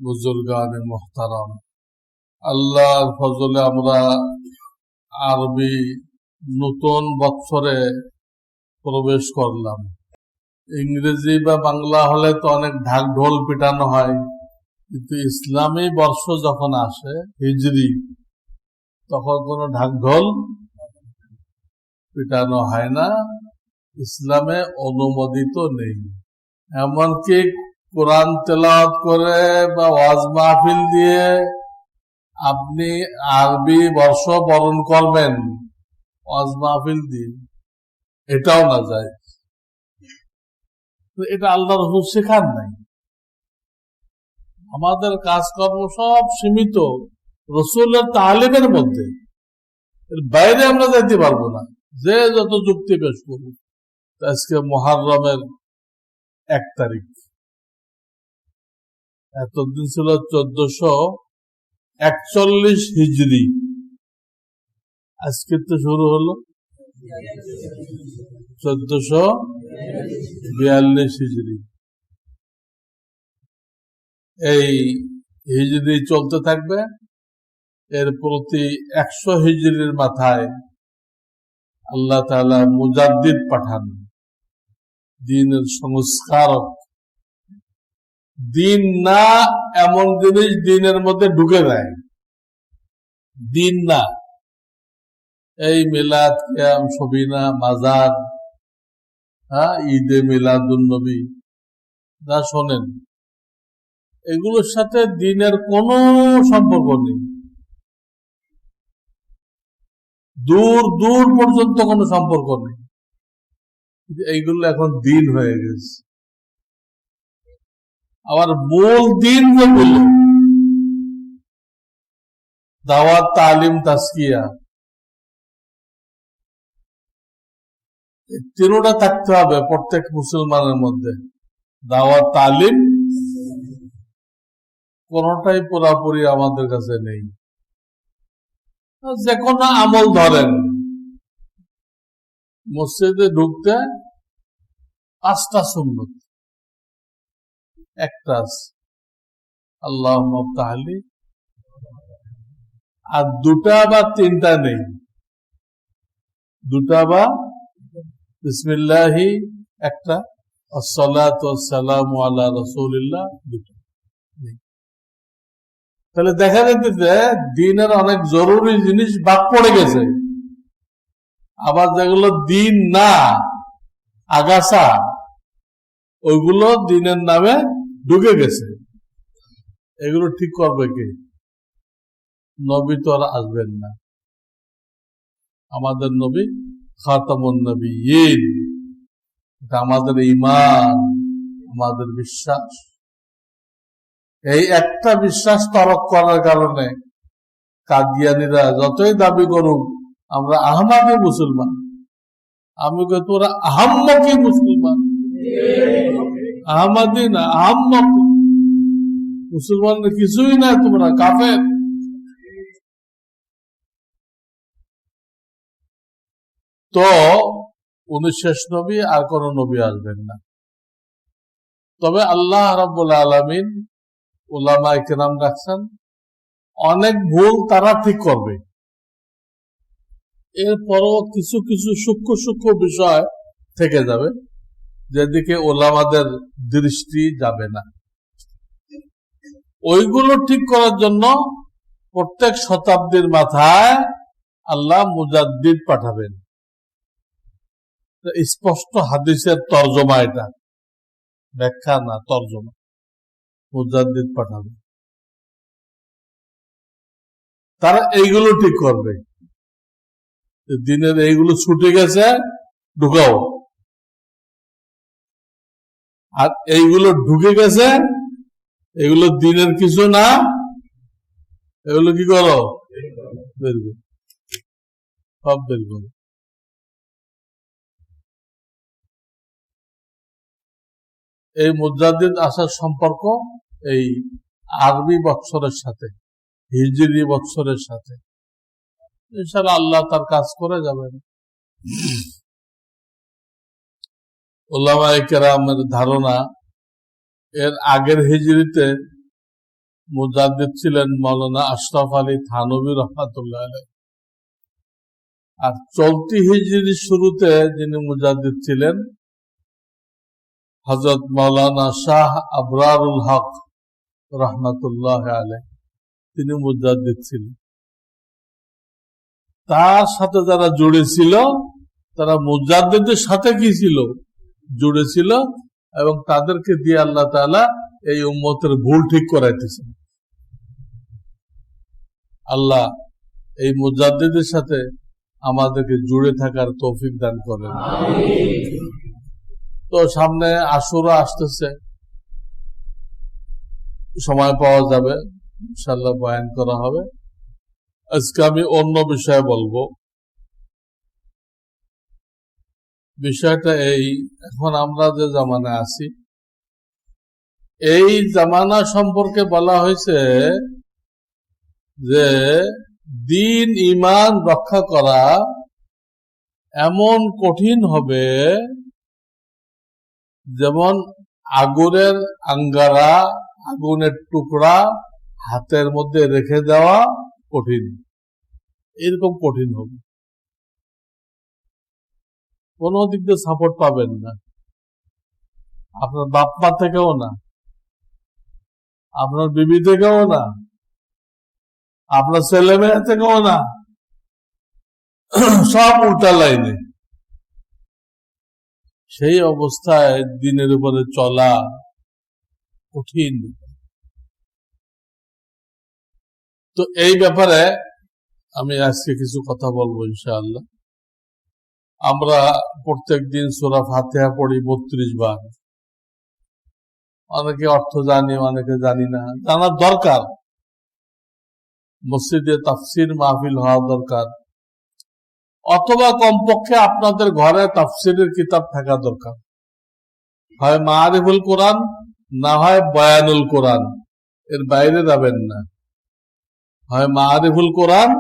বুজুর্গান মুহতারাম, আল্লাহর ফজলে আমরা আরবি নতুন বৎসরে প্রবেশ করলাম। ইংরেজি বা বাংলা হলে তো অনেক ঢাক ঢোল পিটানো হয়, কিন্তু ইসলামী বর্ষ যখন আসে হিজরি, তখন কোনো ঢাক ঢোল পিটানো হয় না, ইসলামে অনুমোদিত নেই। এমনকি কোরআন তেলাওয়াত করে বা ওয়াজ মাহফিল দিয়ে আপনি আরবি বর্ষ বরণ করবেন, ওয়াজ মাহফিল দিয়ে, এটাও না যায়। এটা আল্লাহ রাসূল শেখান নাই। আমাদের কাজকর্ম সব সীমিত রাসূলের তালিমের মধ্যে, এর বাইরে আমরা যাইতে পারবো না, যে যত যুক্তি পেশ করুক। আজকে মুহররমের 1 তারিখ, এতদিন ছিল 1441 হিজরি, আজকে তো শুরু হলো 1442 হিজরি। এই হিজরি চলতে থাকবে, এর প্রতি 100 হিজরির মাথায় আল্লাহ তাআলা মুজাদ্দিদ পাঠান, দ্বীনের সংস্কারক। দিন না এমন জিনিস দ্বীনের মধ্যে ঢুকে যায়, দিন না। এই মিলাদ, কিয়াম, সবিনা, মাজার, ঈদে মিলাদুন নবী যা শোনেন, এগুলোর সাথে দ্বীনের কোনো সম্পর্ক নেই, দূর দূর পর্যন্ত কোনো সম্পর্ক নেই। এইগুলো এখন দ্বীন হয়ে গেছে। আবার মূল দ্বীন যেগুলো, দাওয়াত, তালিম, তাজকিয়া, তিনটা থাকতে হবে প্রত্যেক মুসলমানের মধ্যে। দাওয়াত, তালিম, কোনটাই পুরাপুরি আমাদের কাছে নেই। যে কোনো আমল ধরেন, মসজিদে ঢুকতে 5টা সুন্নত, একটা আল্লাহুম্মা আফতাহলি, আর 2টা বা 3টা নেই। 2টা বা বিসমিল্লাহি একটা, আসসালাতু ওয়াসসালামু আলা রাসূলিল্লাহ 2টা নেই। তাহলে দেখা যাচ্ছে দ্বীনের অনেক জরুরি জিনিস বাদ পড়ে গেছে। আবার যেগুলো দ্বীন না, আগাছা, ওইগুলো দ্বীনের নামে ঢুকে গেছে। এগুলো ঠিক করবে কে? নবী তো আর আসবেন না। আমাদের নবী খাতামুন নবিয়্যিন, এটা আমাদের ঈমান, আমাদের বিশ্বাস। এই একটা বিশ্বাস তরক করার কারণে কাদিয়ানীরা যতই দাবি করুক আমরা আহমদী মুসলমান, আমি কই তোরা আহম্মকি মুসলমান, আহমদী না, আহম্মক মুসলমান কিছুই না, তোমরা কাফের। তো উনি শেষ নবী, আর কোন নবী আসবেন না। তবে আল্লাহ রাব্বুল আলামিন উলামায়ে কেরাম রাখছেন, অনেক ভুল তারা ঠিক করবে, এরপরও কিছু কিছু সূক্ষ্ম সূক্ষ্ম বিষয় থেকে যাবে যেদিকে ওলামাদের দৃষ্টি যাবে না। ওইগুলো ঠিক করার জন্য প্রত্যেক শতাব্দীর মাথায় আল্লাহ মুজাদ্দিদ পাঠাবেন। স্পষ্ট হাদিসের তরজমা, এটা ব্যাখ্যা না, তরজমা। মুজাদ্দিদ পাঠাবেন, তারা এইগুলো ঠিক করবে। দিনের এইগুলো ছুটে গেছে, ঢুকাও, আর এইগুলো ঢুকে গেছে, এগুলো দিনের কিছু না, এগুলো কি করো? বের করো, সব বের করো। এই মুজাদ্দিদ আসার সম্পর্ক এই আরবি বৎসরের সাথে, হিজরি বৎসরের সাথে। ইনশাআল্লাহ আল্লাহ তার কাজ করে যাবেন। উলামায়ে কেরামের ধারণা, এর আগের হিজরিতে মুজাদ্দিদ ছিলেন মাওলানা আশরাফ আলী থানভী রহমাতুল্লাহ আলাইহ। আর চলতি হিজরির শুরুতে যিনি মুজাদ্দিদ ছিলেন হযরত মাওলানা শাহ আবরারুল হক রহমাতুল্লাহ আলাইহ, তিনি মুজাদ্দিদ ছিলেন। তার সাথে যারা জুড়ে ছিল তারা মুজাদ্দিদের সাথে কি ছিল, জুড়ে ছিল, এবং তাদেরকে দিয়ে আল্লাহ তাআলা এই উম্মতের ভুল ঠিক করাইতেছেন। আল্লাহ এই মুজাদ্দিদের সাথে আমাদেরকে জুড়ে থাকার তৌফিক দান করেন। তো সামনে আশুরা আসতেছে, সময় পাওয়া যাবে, ইনশাআল্লাহ বয়ান করা হবে। আজকে আমি অন্য বিষয়ে বলবো। বিষয়টা এই, এখন আমরা যে জামানায় আছি, এই জামানা সম্পর্কে বলা হয়েছে যে দিন ঈমান রক্ষা করা এমন কঠিন হবে যেমন আগুনের আঙ্গারা, আগুনের টুকরা হাতের মধ্যে রেখে দেওয়া কঠিন, এরকম কঠিন হবে। কোন দিক দিয়ে সাপোর্ট পাবেন না, আপনার বাপ মা থেকেও না, আপনার বিবি থেকেও না, আপনার ছেলে মেয়ে থেকেও না, সব উল্টা লাইনে। সেই অবস্থায় দিনের উপরে চলা কঠিন। তো এই ব্যাপারে আমি আজকে কিছু কথা বলবো ইনশাআল্লাহ। আমরা প্রত্যেক দিন সূরা ফাতিহা পড়ি 32 বার। অনেকে অর্থ জানি, অনেকে জানি না, জানার দরকার। মসজিদে তাফসির মাহফিল হওয়া দরকার, অথবা কমপক্ষে আপনাদের ঘরে তাফসিরের কিতাব থাকা দরকার। হয় মারিফুল কোরআন, না হয় বয়ানুল কোরআন, এর বাইরে যাবেন না। হয় মারিফুল কোরআন,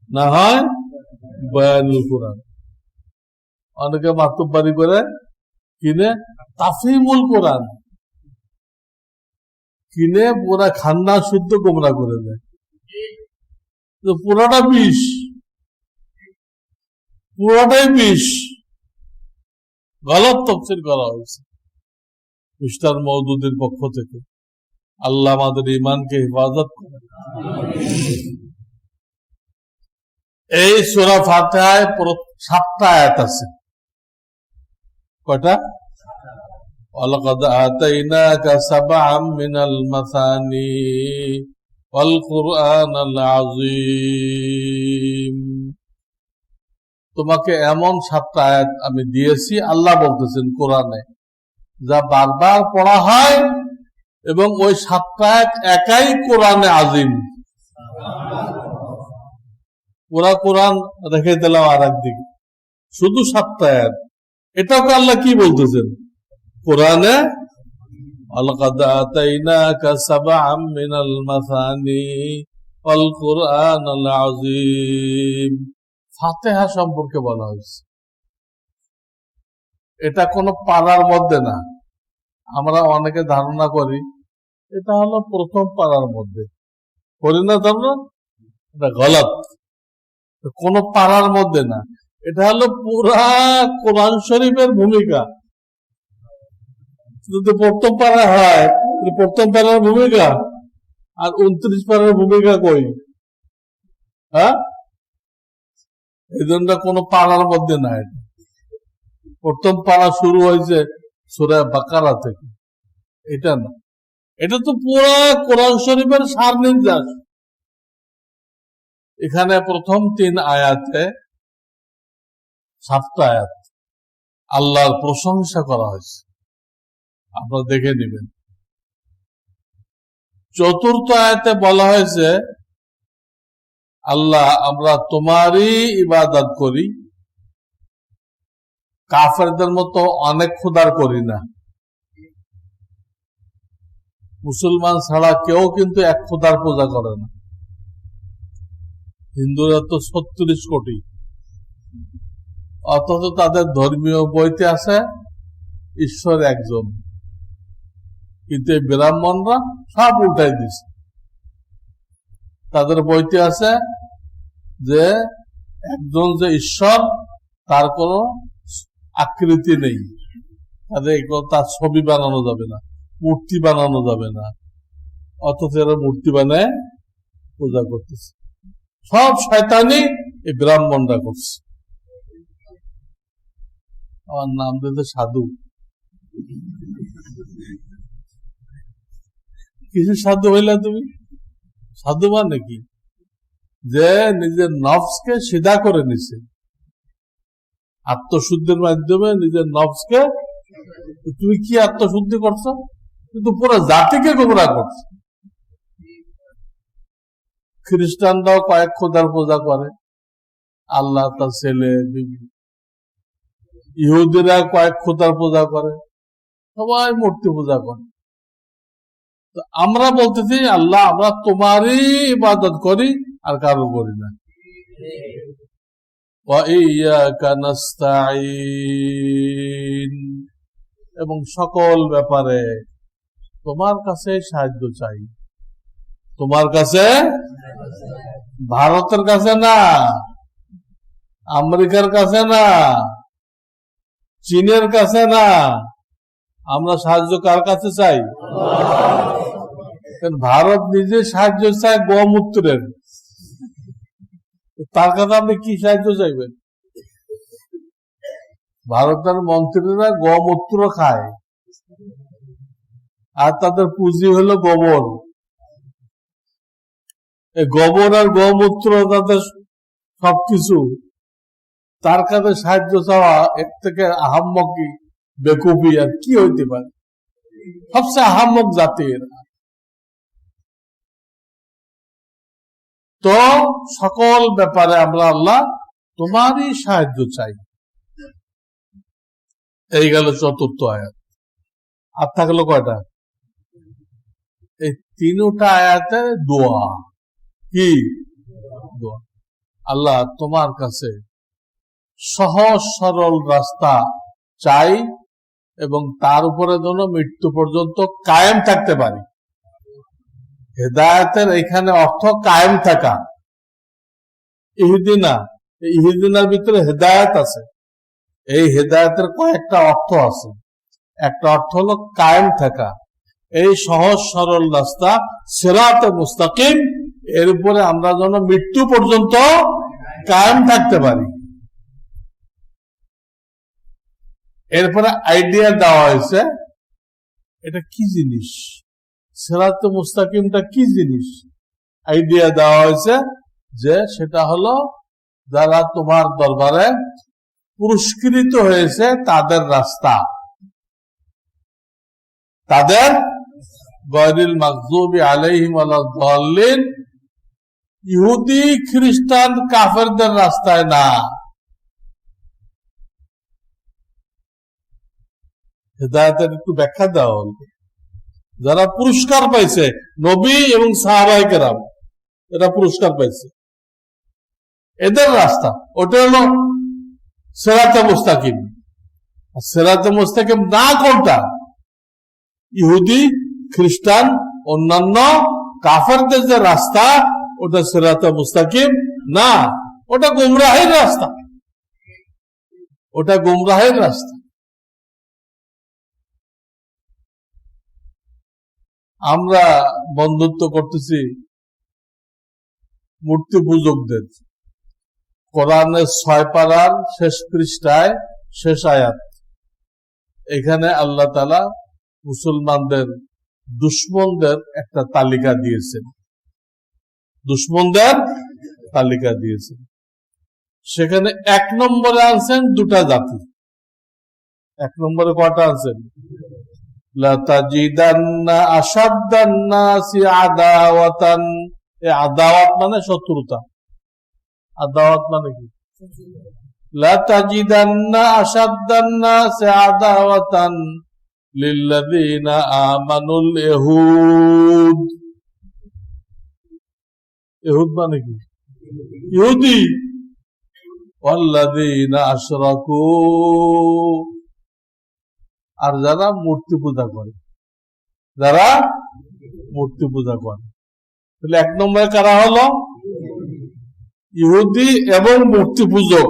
না হয় বয়ানুল কোরআন। অনেকে মাতুব্বারি করে কিনে তাফহিমুল কোরআন কিনে পুরা খান্না শুদ্ধ গোমরা করে দেয়। পুরাটা বিষ, পুরাটাই বিষ। গলত তাফসীর করা হয়েছে মিস্টার মওদুদের পক্ষ থেকে। আল্লাহ আমাদের ঈমানকে হেফাজত করে। এই সূরা ফাতিহায় 7টা আয়াত আছে। কয়টা? ওয়ালাকাদ আতাইনাকা সাবআম মিনাল মাসানি ওয়াল কুরআনাল আযীম। তোমাকে এমন 7টা আয়াত আমি দিয়েছি, আল্লাহ বলতেছেন কোরআনে, যা বারবার পড়া হয়, এবং ওই 7টা আয়াত একাই কোরআনে আযীম। পুরা কোরআন রেখে দিলাম আর একদিকে, শুধু 7টা আয়াত। এটাকে আল্লাহ কি বলতেছেন কোরআনে? ওয়ালাকাদ আতাইনাকা সাবআম মিনাল মাসানি ওয়াল কুরআনাল আযীম। ফাতিহা সম্পর্কে বলা হয়েছে। এটা কোনো পারার মধ্যে না। আমরা অনেকে ধারণা করি এটা হলো প্রথম পারার মধ্যে, করি না ধারণা? এটা গলত। কোন পারার মধ্যে না, এটা হলো পুরা কোরআন শরীফের ভূমিকা। যদি প্রথম পারা হয়, প্রথম পারার ভূমিকা, আর 29 পারার ভূমিকা কই? হ্যাঁ, এই জন্য কোন পারার মধ্যে না। এটা প্রথম পারা শুরু হয়েছে সূরা বাকারা থেকে, এটা না। এটা তো পুরা কোরআন শরীফের সার নির্যাস। এখানে প্রথম 3 আয়াতে 7টা আয়াত আল্লাহর প্রশংসা করা হয়েছে, আপনারা দেখে নেবেন। চতুর্থ আয়াতে বলা হয়েছে, আল্লাহ আমরা তোমারই ইবাদত করি, কাফেরদের মতো অনেক খোদার করি না। মুসলমান ছাড়া কেউ কিন্তু এক খোদার পূজা করে না। হিন্দুরা তো 36 কোটি, অথচ তাদের ধর্মীয় বইতে আছে ঈশ্বর একজন। কিন্তু এই ব্রাহ্মণরা সব উল্টাই দিছে। তাদের বইতে আছে যে একজন যে ঈশ্বর তার কোনো আকৃতি নেই, তার ছবি বানানো যাবে না, মূর্তি বানানো যাবে না, অথচ এরা মূর্তি বানায় পূজা করতেছে। সব শয়তানি এই ব্রাহ্মণরা করছে। আমার নাম দিতে সাধু, কিছু সাধু হইলে তুমি সাধু মানে কি? যে নিজের নফসকে সিধা করে নিছে আত্মশুদ্ধির মাধ্যমে, নিজের নফসকে। তুমি কি আত্মশুদ্ধি করছো? কিন্তু পুরো জাতিকে গোমরাহ করছো। খ্রিস্টানরাও কয়েক খোদার পূজা করে, আল্লাহ, তার ছেলে, বিবি। ইহুদিরা কয়েক খোদার পূজা করে, সবাই মূর্তি পূজা করে। তো আমরা বলতেছি আল্লাহ আমরা তোমারই ইবাদত করি, আর কারো করি না। এবং সকল ব্যাপারে তোমার কাছে সাহায্য চাই। তোমার কাছে, ভারতের কাছে না, আমেরিকার কাছে না, চীনের কাছে না, আমরা সাহায্য কার কাছে চাই? ভারত নিজে সাহায্য চায় গোমূত্রের, তার কাছে আপনি কি সাহায্য চাইবেন? ভারতের মন্ত্রীরা গোমূত্র খায়, আর তাদের পুঁজি হলো গোবর। এই গোবর আর গোমূত্র তাদের সবকিছু। তার কাছে সাহায্য চাওয়া এর থেকে আহাম্মকি, বেকুফি আর কি হইতে পারে? সবচেয়ে আহাম্মক জাতির। তো সকল ব্যাপারে আমরা আল্লাহ তোমারই সাহায্য চাই। এই গেল চতুর্থ আয়াত। আর থাকলো কয়টা? এই তিনটা আয়াতে দোয়া। কি দোয়া? আল্লাহ তোমার কাছে সহজ সরল রাস্তা চাই, এবং তার উপরে যেন মৃত্যু পর্যন্ত কায়েম থাকতে পারি। হেদায়েতের এখানে অর্থ কায়েম থাকা, ইহদিনা। ইহদিনার ভিতরে হেদায়েত আছে। এই হেদায়েতের কয়েকটা অর্থ আছে। একটা অর্থ হলো কায়েম থাকা, এই সহজ সরল রাস্তা সিরাতে মুস্তাকিম, এর উপরে আমরা যেন মৃত্যু পর্যন্ত কায়েম থাকতে পারি। এরপরে আইডিয়া দেওয়া হয়েছে এটা কি জিনিস, সিরাতে মুস্তাকিমটা কি জিনিস। আইডিয়া দেওয়া হয়েছে যে সেটা হলো যারা তোমার দরবারে পুরস্কৃত হয়েছে তাদের রাস্তা, তাদের গয়রিল মাগযুবি আলাইহিম ওয়ালাদ দাল্লিন, ইহুদি খ্রিস্টান কাফেরদের রাস্তায় না। হেদায়েতের একটু ব্যাখ্যা দেওয়া হল। যারা পুরস্কার পাইছে, নবী এবং সাহাবায়ে কেরাম, এরা পুরস্কার পাইছে, এদের রাস্তা ওটা হলো সিরাতে মুস্তাকিম। সিরাতে মুস্তাকিম না কোনটা? ইহুদি, খ্রিস্টান, অন্যান্য কাফেরদের যে রাস্তা, ওটা সিরাতে মুস্তাকিম না, ওটা গুমরাহের রাস্তা। ওটা গুমরাহের রাস্তা। আমরা বন্ধুত্ব করতেছি মূর্তি পূজকদের। কোরআনের 6 পারার শেষ পৃষ্ঠায় শেষ আয়াত, এখানে আল্লাহ তাআলা মুসলমানদের দুশমনদের একটা তালিকা দিয়েছেন। দুশমনদের তালিকা দিয়েছেন। সেখানে 1 নম্বরে আনছেন দুটা জাতি। 1 নম্বরে কয়টা আনছেন? লাতাজিদান্না আশাদ্দান নাসি আদাওয়াতান। এই আদাওয়াত মানে শত্রুতা। আদাওয়াত মানে কি? লাতাজিদান্না আশাদ্দান নাসি আদাওয়াতান লিল্লাযীনা আমানুল ইহুদ। ইহুদ মানে কি? ইহুদি। ওয়াল্লাযীনা আশরাকু, আর যারা মূর্তি পূজা করে, যারা মূর্তি পূজা করে, তাহলে 1 নম্বরে কারা হলো? ইহুদি এবং মূর্তি পূজক,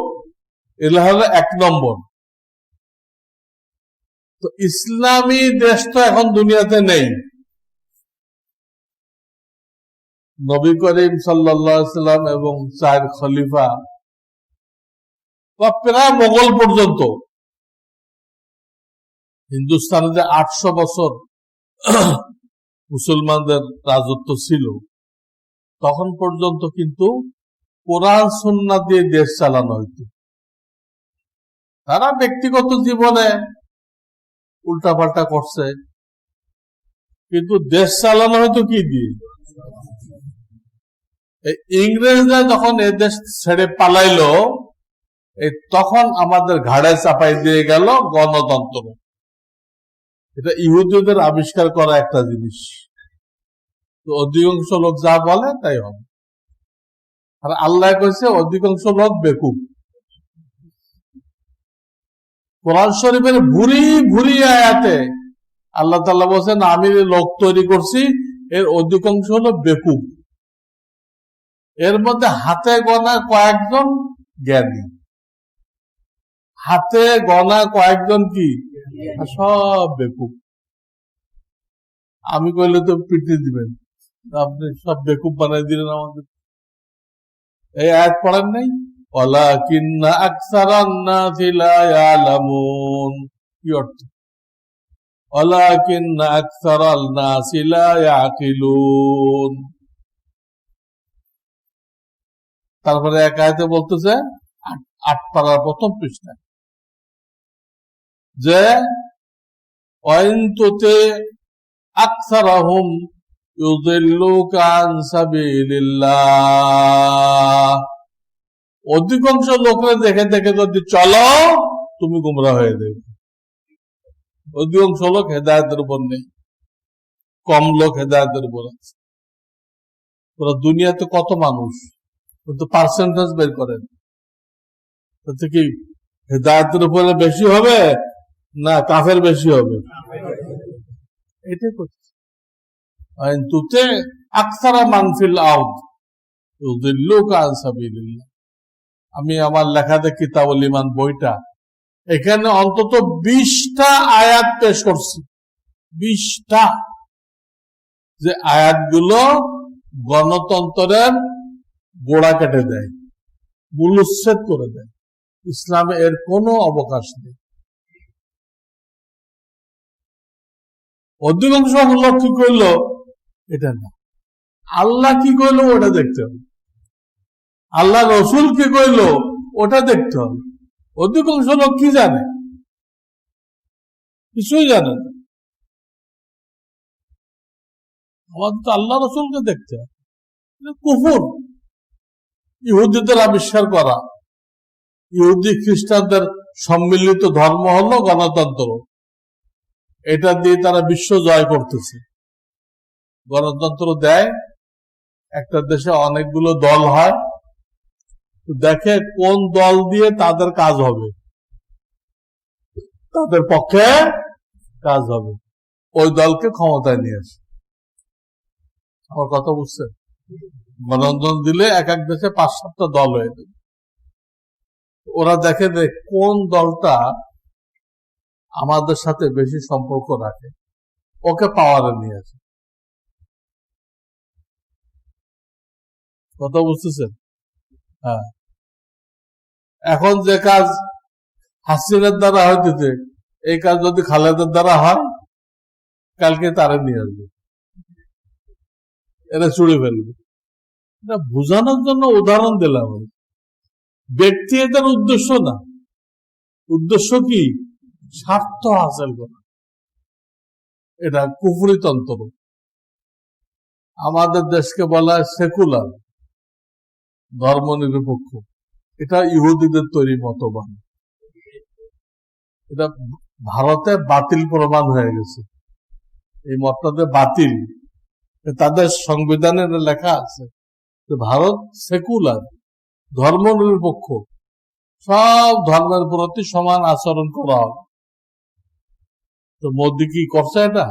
এগুলো হলো 1 নম্বর। তো ইসলামী দেশ তো এখন দুনিয়াতে নেই। নবী করিম সাল্লাল্লাহু আলাইহি সাল্লাম এবং 4 খলিফা বা প্রায় মোগল পর্যন্ত হিন্দুস্তানে যে 800 বছর মুসলমানদের রাজত্ব ছিল, তখন পর্যন্ত কিন্তু কোরআন সুন্নাহ দিয়ে দেশ চালানো হইতো। তারা ব্যক্তিগত জীবনে উল্টাপাল্টা করছে, কিন্তু দেশ চালানো হয়তো কি দিয়ে? ইংরেজরা যখন এ দেশ ছেড়ে পালাইলো, তখন আমাদের ঘাড়ে চাপাই দিয়ে গেল গণতন্ত্র। এটা ইহুদিদের আবিষ্কার করা একটা জিনিস। তো অধিকাংশ লোক যা বলে তাই হবে। আর আল্লাহ কইছে অধিকাংশ লোক বেকুব। কোরআন শরীফের ভুরি ভুরি আয়াতে আল্লাহ তাআলা বলেছেন, আমি লোক তৈরি করছি, এর অধিকাংশ হলো বেকুব। এর মধ্যে হাতে গোনা কয়েকজন জ্ঞানী, হাতে গোনা কয়েকজন কি সব বেকুব। আমি কইলে তো পিটিয়ে দিবেন, আপনি সব বেকুব বানাই দিলেন আমাদের। এই আয়াত পড়েন নাই? ওয়ালাকিন্না আকসারান নাসি লা ইয়ালামুন। কি অর্থ? ওয়ালাকিন্না আকসারাল নাসি লা ইয়াকিলুন। তারপরে এক আয়াতে বলতেছে 8 পারার প্রথম পৃষ্ঠায় যে ওয়াইনতুতে আকসারাহুম ইউদিল্লুকা আন সাবিলিল্লাহ। অধিকাংশ লোকরা দেখে দেখে যদি চলো, তুমি গুমরাহ হয়ে যাবে। অধিকাংশ লোক হেদায়েতের উপর নেই, কম লোক হেদায়েতের উপর আছে। পুরো দুনিয়াতে কত মানুষ, কিন্তু পার্সেন্টেজ বের করেন, তাতে কি হেদায়েতের উপরে বেশি হবে না কাফের বেশি হবে? এটাই করছে। তুতে আকসারা মানফিল আরদ ইউদিল্লুকা আন সাবিলিল্লাহ। আমি আমার লেখাতে কিতাবুল ঈমান বইটা, এখানে অন্তত 20টা আয়াত পেশ করছি। 20টা যে আয়াতগুলো গণতন্ত্রের গোড়া কেটে দেয়, মূল্যচ্ছেদ করে দেয়। ইসলামে এর কোনো অবকাশ নেই। অধিকাংশ লোক কি করলো এটা না, আল্লাহ কি করলো ওটা দেখতে হবে, আল্লাহ রসুল কি করলো ওটা দেখতে হবে। অধিকাংশ লোক কি জানে? কিছুই জানে না। আমাদের তো আল্লাহ রসুলকে দেখতে হবে। কুফর ইহুদিদের আবিষ্কার করা। ইহুদি খ্রিস্টানদের সম্মিলিত ধর্ম হলো গণতন্ত্র। এটা দিয়ে তারা বিশ্ব জয় করতেছে। গণতন্ত্র দেয়, একটা দেশে অনেকগুলো দল হয়, দেখে কোন দল দিয়ে তাদের কাজ হবে, তাদের পক্ষে কাজ হবে, ওই দলকে ক্ষমতায় নিয়ে আসে। আমার কথা বুঝছেন? গণতন্ত্র দিলে এক এক দেশে 5-7টা দল হয়ে যাবে। ওরা দেখে যে কোন দলটা আমাদের সাথে বেশি সম্পর্ক রাখে, ওকে পাওয়ারে নিয়ে আসে। কথা বুঝতেছেন? হ্যাঁ। এখন যে কাজ হাসিনার দ্বারা হইতেছে, এই কাজ যদি খালেদার দ্বারা হয়, কালকে তারা নিয়ে আসবে, এরা চুড়ে ফেলবে। এটা বোঝানোর জন্য উদাহরণ দিলাম। ব্যক্তি এদের উদ্দেশ্য না, উদ্দেশ্য কি? স্বার্থ হাসিল করা। এটা কুফরি তন্ত্র। আমাদের দেশকে বলা হয় সেকুলার, ধর্ম নিরপেক্ষ। এটা ইহুদিদের তৈরি মতবাদ। এটা ভারতে বাতিল প্রমাণ হয়ে গেছে। এই মতবাদে বাতিল, তাদের সংবিধানে লেখা আছে যে ভারত সেকুলার, ধর্ম নিরপেক্ষ, সব ধর্মের প্রতি সমান আচরণ করা হবে। তো মোদী কি করছে? এটা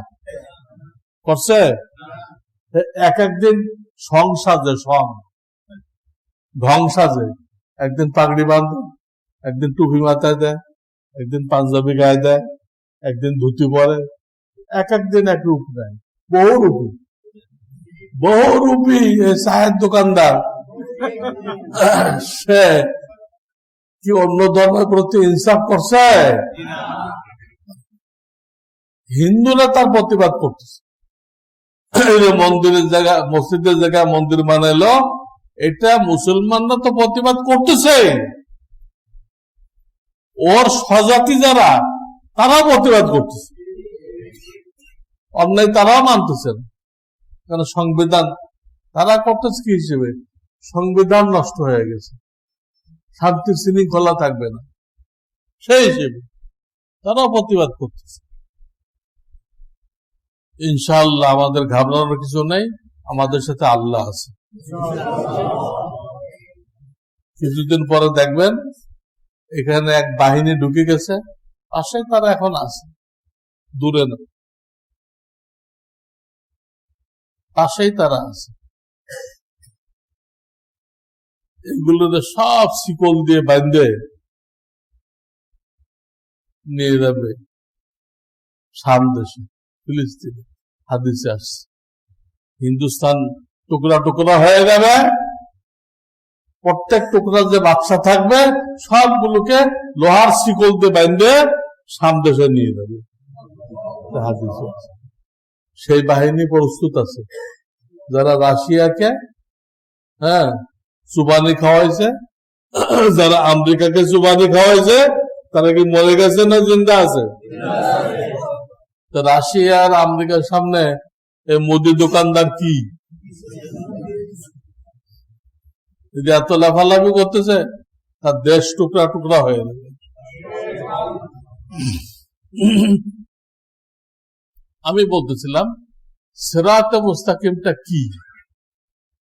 করছে? এক একদিন সং সাজে, ঢং সাজে। একদিন পাগড়ি বাঁধে, একদিন টুপি মাথায় দেয়, একদিন পাঞ্জাবি গায়ে দেয়, একদিন ধুতি পরে, এক একদিন এক রূপ নেয়। বহুরূপী এই চায়ের দোকানদার, সে কি অন্য ধর্মের প্রতি ইনসাফ করছে? হিন্দুরা তার প্রতিবাদ করতেছে। মন্দিরের জায়গা, মসজিদের জায়গায় মন্দির বানাইলো, এটা মুসলমানরা তো প্রতিবাদ করতেছে। ওর স্বজাতি যারা, তারা প্রতিবাদ করতেছে, অন্যায় তারাও মানতেছেন। কারণ সংবিধান তারা করতেছে কি হিসেবে? সংবিধান নষ্ট হয়ে গেছে, শান্তি শৃঙ্খলা থাকবে না, সেই হিসেবে তারাও প্রতিবাদ করতেছে। ইনশাআল্লাহ আমাদের ঘাবড়ানোর কিছু নেই, আমাদের সাথে আল্লাহ আছে। কিছুদিন পরে দেখবেন এখানে এক বাহিনী ঢুকে গেছে, পাশে তারা এখন আছে, দূরে না, পাশেই তারা আছে। এগুলো সব শিকল দিয়ে বাঁধে নিয়ে যাবে শাম দেশে, ফিলিস্তিনে। হাদিসে আসছে হিন্দুস্তান টুকরা টুকরা হয়ে যাবে, প্রত্যেক টুকরা যে বাচ্চা থাকবে সবগুলোকে লোহার শিকল দিয়ে বাঁধে শাম দেশে নিয়ে যাবে। হাদিসে আছে। সেই বাহিনী প্রস্তুত আছে। যারা রাশিয়াকে চুবানি খাওয়াইছে, যারা আমেরিকাকে চুবানি খাওয়াইছে, তারা কি মরে গেছে না জিন্দা আছে? রাশিয়া আর আমেরিকার সামনে এই মুদি দোকানদার কি যদি এত লাফালাফি করতেছে, তার দেশ টুকরা টুকরা হয়ে যাবে। আমি বলতেছিলাম সিরাতে মুস্তাকিমটা কি?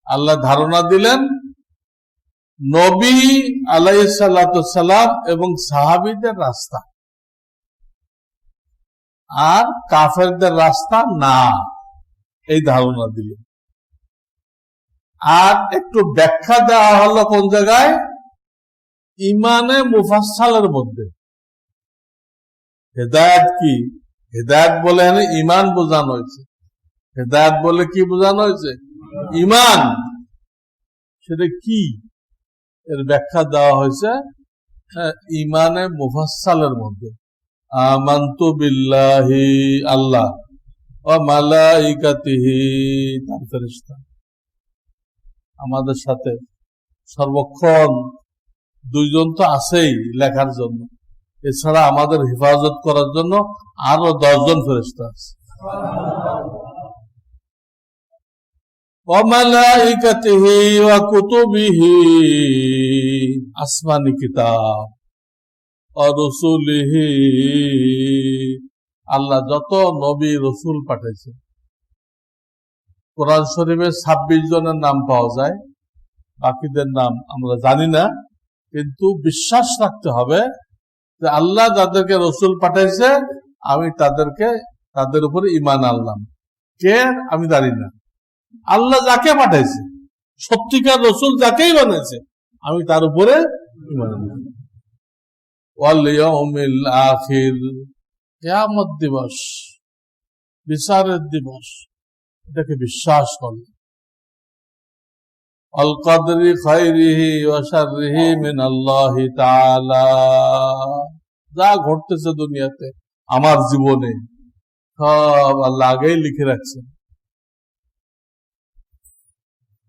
আল্লাহ ধারণা দিলেন নবী আলাইহিস সালাতু সালাম এবং সাহাবীদের রাস্তা, আর কাফেরদের রাস্তা না, এই ধারণা দিলেন। আর একটু ব্যাখ্যা দেওয়া হলো কোন জায়গায়? ইমানে মুফাসসালের মধ্যে। হেদায়েত কি? হেদায়েত বলে ইমান বোঝানো হয়েছে। হেদায়েত বলে কি বোঝানো হয়েছে? ইমান। সেটা কি? এর ব্যাখ্যা দেওয়া হয়েছে ইমানে মুফাসসালের মধ্যে। আমানতু বিল্লাহি, আল্লাহ, ওয়া মালাইকাতিহি, তার ফেরেশতা আমাদের সাথে সর্বক্ষণ। দুইজন তো আছেই লেখার জন্য, এছাড়া আমাদের হেফাজত করার জন্য আরো 10 জন ফেরেশতা আছে। ওয়া মালাইকাতিহি ওয়া কুতুবিহি, আসমানি কিতাব, ওয়া রুসুলিহি, আল্লাহ যত নবী রসুল পাঠাইছে। কোরআন শরীফে 26 জনের নাম পাওয়া যায়, বাকিদের নাম আমরা জানি না, কিন্তু বিশ্বাস রাখতে হবে যে আল্লাহ যাদেরকে রসুল পাঠাইছে আমি তাদের উপরে ঈমান আনলাম। কে? আমি জানি না। আল্লাহ যাকে পাঠাইছে, সত্যিকার রসুল যাকেই বানাইছে, আমি তার উপরে ঈমান আনলাম। ওয়াল ইয়াউমিল আখির, কিয়ামত দিবস, বিচারের দিবস, এটাকে বিশ্বাস করলাম। আল কদরি খায়রিহি ওয়া শাররিহি মিনাল্লাহি তাআলা, যা ঘটতেছে দুনিয়াতে আমার জীবনে সব আল্লাহ আগেই লিখে রাখছেন।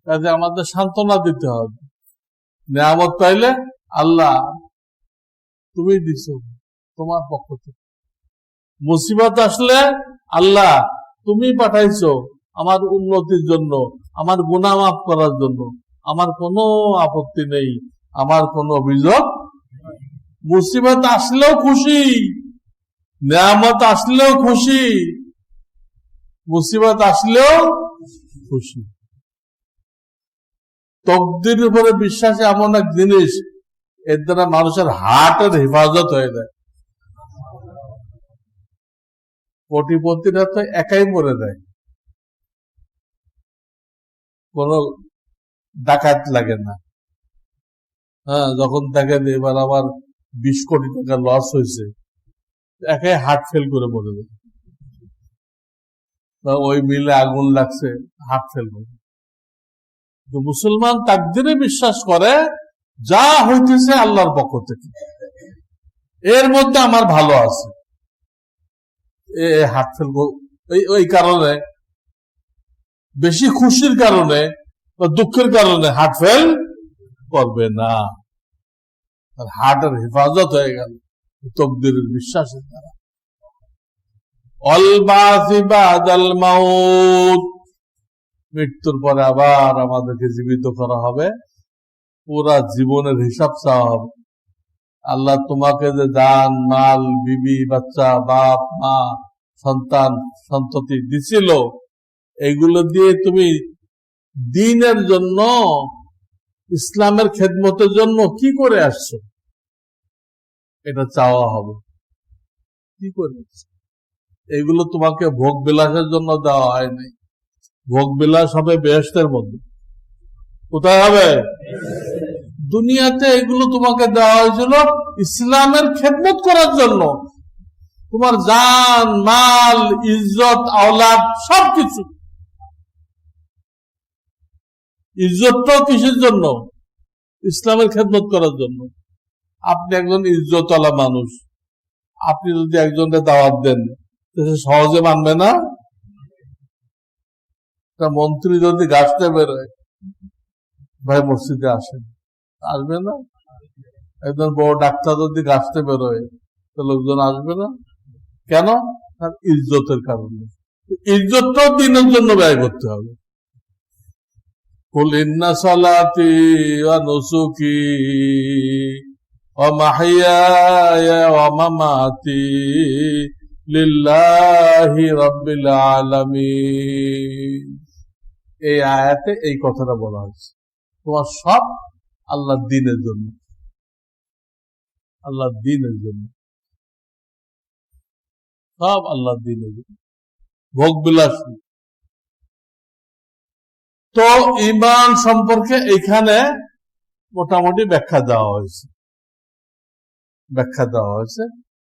কাজে আমাদের সান্ত্বনা দিতে হবে। নিয়ামত পাইলে আল্লাহ তুমি দিছো, তোমার পক্ষ থেকে। মুসিবত আসলে আল্লাহ তুমি পাঠাইছো আমার উন্নতির জন্য, আমার গুনাহ মাফ করার জন্য। আমার কোনো আপত্তি নেই, আমার কোনো অভিযোগ। মুসিবত আসলেও খুশি, নিয়ামত আসলেও খুশি, মুসিবত আসলেও খুশি। তকদির উপরে বিশ্বাস এমন এক জিনিস, এর দ্বারা মানুষের হার্টের হেফাজত হয়ে যায়। কোটিপতিরা তো একাই মরে যায়, কোন ডাকাত লাগে না। হ্যাঁ, যখন দেখেন এবার আবার 20 কোটি টাকা লস হয়েছে, একে হার্ট ফেল করে মরে যায়। ওই মিলে আগুন লাগছে, হার্ট ফেল করে। তো মুসলমান তাকদীরে বিশ্বাস করে, যা হইতেছে আল্লাহর পক্ষ থেকে, এর মধ্যে আমার ভালো আছে। হার্ট ফেল ওই কারণে, বেশি খুশির কারণে বা দুঃখের কারণে হার্ট ফেল করবে না। তার হার্টের হেফাজত হয়ে গেল তকদীরের বিশ্বাসের দ্বারা। মৃত্যুর পরে আবার আমাদেরকে জীবিত করা হবে, পুরা জীবনের হিসাব চাওয়া হবে। আল্লাহ তোমাকে যে দান, মাল, বিবি, বাচ্চা, বাপ, মা, সন্তান, সন্ততি দিছিল, এগুলো দিয়ে তুমি দ্বীনের জন্য, ইসলামের খেদমতের জন্য কি করে আসছো, এটা চাওয়া হবে। কি করে আসছো? এগুলো তোমাকে ভোগ বিলাসের জন্য দেওয়া হয়নি। ভোগ বিলাস হবে বেহেশতের মধ্যে। কোথায় হবে? দুনিয়াতে এগুলো তোমাকে দেওয়া হয়েছিল ইসলামের খেদমত করার জন্য। তোমার জান, মাল, ইজ্জত, আওলাদ সবকিছু। ইজ্জতটাও কিসের জন্য? ইসলামের খেদমত করার জন্য। আপনি একজন ইজ্জতওয়ালা মানুষ, আপনি যদি একজনকে দাওয়াত দেন, সহজে মানবে না। একটা মন্ত্রী যদি গাছতে বেরোয়, ভাই মসজিদে আসেন, আসবে না। একজন বড় ডাক্তার যদি গাছতে বেরোয়, তো লোকজন আসবে না। কেন? ইজ্জতের কারণে। ইজ্জতটাও দিনের জন্য ব্যয় করতে হবে। কুল ইন্না সালাতি ওয়া নুসুকি ওয়া মাহইয়ায়া ওয়া মামাতি লিল্লাহি রাব্বিল আলামিন। এই আয়াতে এই কথাটা বলা হয়েছে, তোমার সব আল্লাহর দ্বীনের জন্য। আল্লাহর দ্বীনের জন্য, সব আল্লাহর দ্বীনের জন্য। ভোগ বিলাস। তো ঈমান সম্পর্কে এখানে মোটামুটি ব্যাখ্যা দেওয়া হয়েছে।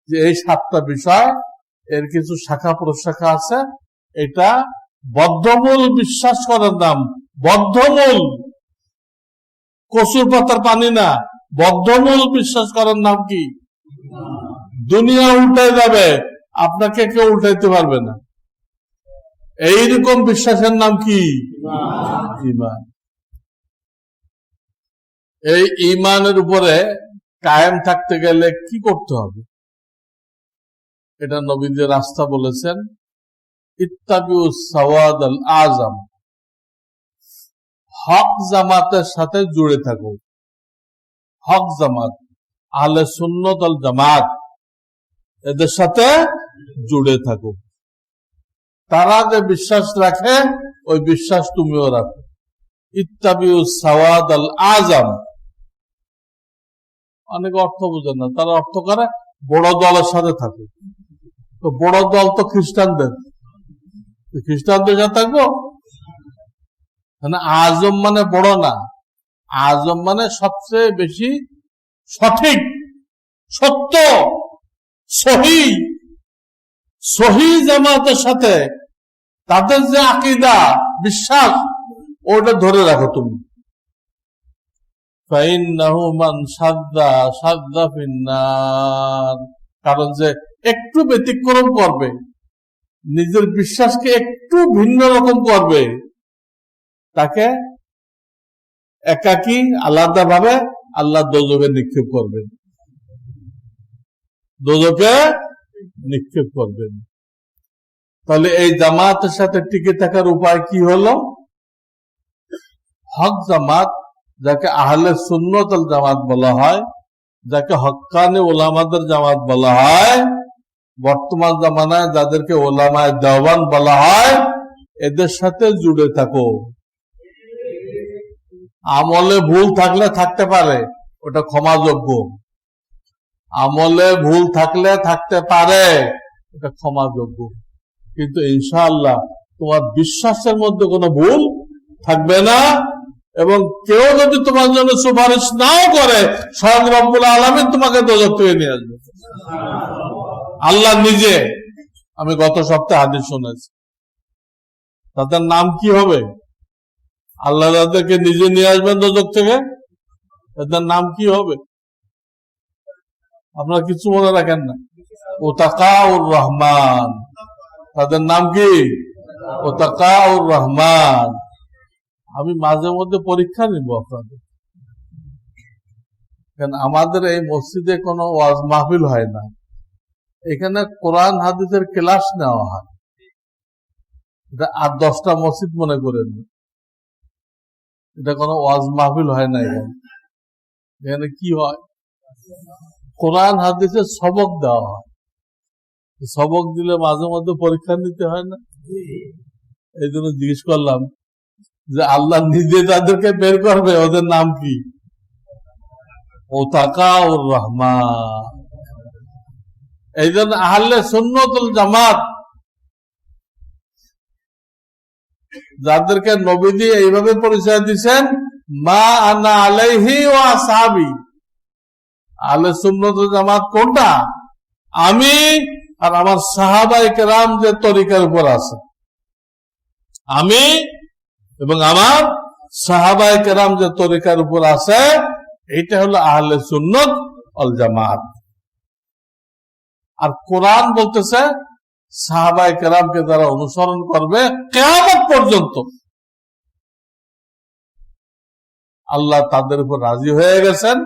যে এই 7টা বিষয়, এর কিছু শাখা প্রশাখা আছে। এটা বদ্ধমূল বিশ্বাস করার নাম। বদ্ধমূল, কচুর পাতার পানি না। বদ্ধমূল বিশ্বাস করার নাম কি? দুনিয়া উল্টায় যাবে, আপনাকে কেউ উল্টাইতে পারবে না। এইরকম বিশ্বাসের নাম কি? ঈমান। এই ঈমানের উপরে কায়েম থাকতে গেলে কি করতে হবে? এটা নবীদের রাস্তা বলেছেন, ইত্তাবিউস সাওয়াদাল আযম, হক জামাতের সাথে জুড়ে থাকো। হক জামাত, আহলে সুন্নাত ওয়াল জামাত, এদের সাথে জুড়ে থাকো। তারা যে বিশ্বাস রাখে, ওই বিশ্বাস তুমিও রাখো। ইত্তাবিউস সাওয়াদাল আযম, অনেক অর্থ বোঝে না, তারা অর্থ করে বড় দলের সাথে থাকে। তো বড় দল তো খ্রিস্টানদের, খ্রিস্টানদের সাথে থাকবো। মানে আজম মানে বড় না, আজম মানে সবচেয়ে বেশি সঠিক, সত্য, সহি, সহি জামাতের সাথে তাদের যে আকীদা, বিশ্বাস, ওটা ধরে রাখো তুমি। ফাইন্নাহু মান শাদ্দা শাদ্দা ফিন্নার, কারণ যে একটু ব্যতিক্রম করবে, নিজের বিশ্বাসকে একটু ভিন্ন রকম করবে, তাকে একাকী আলাদা ভাবে আল্লাহ দোজখে নিক্ষেপ করবেন। দোজখে নিক্ষেপ করবেন। তাহলে এই জামাতের সাথে টিকে থাকার উপায় কি হলো? হক জামাত, যাকে আহলে সুন্নাত ওয়াল জামাত বলা হয়, যাকে হক্কানি ওলামাদের জামাত বলা হয়, বর্তমান জামানায় যাদেরকে ওলামায়ে দেওবান বলা হয়, এদের সাথে জুড়ে থাকো। আমলে ভুল থাকলে থাকতে পারে, ওটা ক্ষমাযোগ্য। আমলে ভুল থাকলে থাকতে পারে, এটা ক্ষমাযোগ্য। কিন্তু ইনশাআল্লাহ তোমার বিশ্বাসের মধ্যে কোনো ভুল থাকবে না। এবং কেউ যদি তোমার জন্য সুপারিশ নাও করে, স্বয়ং রব্বুল আলামিন তোমাকে দোজখ থেকে নিয়ে আসবে, আল্লাহ নিজে। আমি গত সপ্তাহে হাদিস শুনেছি। তাদের নাম কি হবে? আল্লাহ তাদেরকে নিজে নিয়ে আসবেন দোজখ থেকে, তাদের নাম কি হবে? আপনারা কিছু মনে রাখেন না? ওতাকাউর রহমান, তাদের নাম কি? ওতাকাউর রহমান। আমি মাঝে মধ্যে পরীক্ষা নিব আপনাদের, কারণ আমাদের এই মসজিদে কোনো ওয়াজ মাহফিল হয় না, এখানে কোরআন হাদিসের ক্লাস নেওয়া হয়। এটা 8-10টা মসজিদ মনে করেন, এটা কোনো ওয়াজ মাহফিল হয় না। এখানে কি হয়? কোরআন হাদিসের সবক দেওয়া হয়। সবক দিলে মাঝে মধ্যে পরীক্ষা নিতে হয় না? এই জন্য জিজ্ঞেস করলাম যে আল্লাহ নিজে তাদেরকে বের করবে, ওদের নাম কি? ওতাকাউর রহমান। এই জন্য আহলে সুন্নাত ওয়াল জামাত, যাদেরকে নবীজি এইভাবে পরিচয় দিচ্ছেন, মা আনা আলাইহি ওয়া আসহাবি। আহলে সুন্নাত ওয়াল জামাত কোনটা? আমি আর আমার সাহাবায়ে কেরাম যে তরিকার উপর আছে, আমি এবং আমার সাহাবায়ে কেরাম যে তরিকার উপর আছে, এইটা হলো আহলে সুন্নাত ওয়াল জামাত। আর কোরআন বলতেছে সাহাবায়ে কেরামকে যারা অনুসরণ করবে কিয়ামত পর্যন্ত, আল্লাহ তাদের উপর রাজি হয়ে গেছেন